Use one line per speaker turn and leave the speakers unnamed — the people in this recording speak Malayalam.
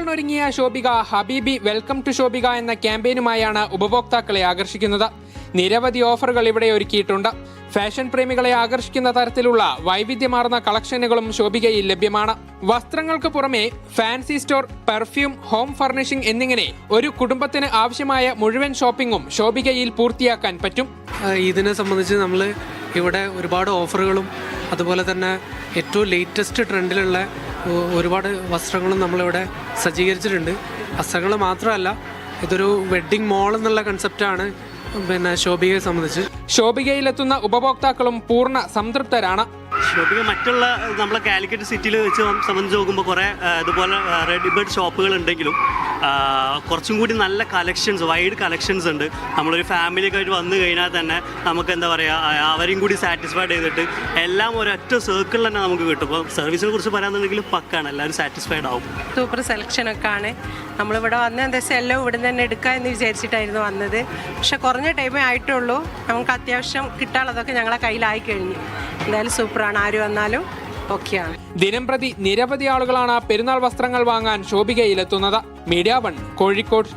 പെരുന്നാളിനൊരുങ്ങിയ ശോഭിക ഹബീബി വെൽക്കം ടു ശോഭിക എന്ന ക്യാമ്പയിനുമായാണ് ഉപഭോക്താക്കളെ ആകർഷിക്കുന്നത്. നിരവധി ഓഫറുകൾ ഇവിടെ ഒരുക്കിയിട്ടുണ്ട്. ഫാഷൻ പ്രേമികളെ ആകർഷിക്കുന്ന തരത്തിലുള്ള വൈവിധ്യമാർന്ന കളക്ഷനുകളും ശോഭികയിൽ ലഭ്യമാണ്. വസ്ത്രങ്ങൾക്ക് പുറമെ fancy store, perfume, home furnishing എന്നിങ്ങനെ ഒരു കുടുംബത്തിന് ആവശ്യമായ മുഴുവൻ ഷോപ്പിംഗും ശോഭികയിൽ പൂർത്തിയാക്കാൻ പറ്റും.
ഇതിനെ സംബന്ധിച്ച് നമ്മൾ ഇവിടെ ഒരുപാട് ഓഫറുകളും അതുപോലെ തന്നെ ഏറ്റവും ലേറ്റസ്റ്റ് ട്രെൻഡിലുള്ള ഒരുപാട് വസ്ത്രങ്ങളും നമ്മളിവിടെ സജ്ജീകരിച്ചിട്ടുണ്ട്. വസ്ത്രങ്ങൾ മാത്രമല്ല, ഇതൊരു വെഡ്ഡിംഗ് മോൾ എന്നുള്ള കൺസെപ്റ്റാണ് ശോഭികയെ സംബന്ധിച്ച്.
ശോഭികയിലെത്തുന്ന ഉപഭോക്താക്കളും പൂർണ്ണ സംതൃപ്തരാണ്.
ശോഭിക മറ്റുള്ള നമ്മളെ കാലിക്കറ്റ് സിറ്റിയിൽ വെച്ച് സംബന്ധിച്ച് നോക്കുമ്പോൾ കുറേ ഇതുപോലെ റെഡിമെയ്ഡ് ഷോപ്പുകൾ ഉണ്ടെങ്കിലും കുറച്ചും കൂടി നല്ല കളക്ഷൻസ്, വൈഡ് കളക്ഷൻസ് ഉണ്ട്. നമ്മളൊരു ഫാമിലിയൊക്കെ ആയിട്ട് വന്നു കഴിഞ്ഞാൽ തന്നെ നമുക്ക് എന്താ പറയുക, അവരെയും കൂടി സാറ്റിസ്ഫൈഡ് ചെയ്തിട്ട് എല്ലാം ഒരൊറ്റ സർക്കിളിൽ തന്നെ നമുക്ക് കിട്ടും. ഇപ്പോൾ സർവീസിനെ കുറിച്ച് പറയാന്നുണ്ടെങ്കിൽ പക്കാണ്, എല്ലാവരും സാറ്റിസ്ഫൈഡ് ആവും.
സൂപ്പർ സെലക്ഷനൊക്കെ ആണ്. നമ്മളിവിടെ വന്ന് എന്താ വെച്ചാൽ എല്ലാം ഇവിടെ തന്നെ എടുക്കുക എന്ന് വിചാരിച്ചിട്ടായിരുന്നു വന്നത്. പക്ഷെ കുറഞ്ഞ ടൈമേ ആയിട്ടുള്ളൂ. നമുക്ക് അത്യാവശ്യം കിട്ടാനുള്ളതൊക്കെ ഞങ്ങളെ കയ്യിലായി കഴിഞ്ഞു. എന്തായാലും സൂപ്പറാണ്. ആര് വന്നാലും ഓക്കെയാണ്.
ദിനംപ്രതി നിരവധി ആളുകളാണ് പെരുന്നാൾ വസ്ത്രങ്ങൾ വാങ്ങാൻ ശോഭികയിലെത്തുന്നത്. മീഡിയ 1 കോഴിക്കോട്.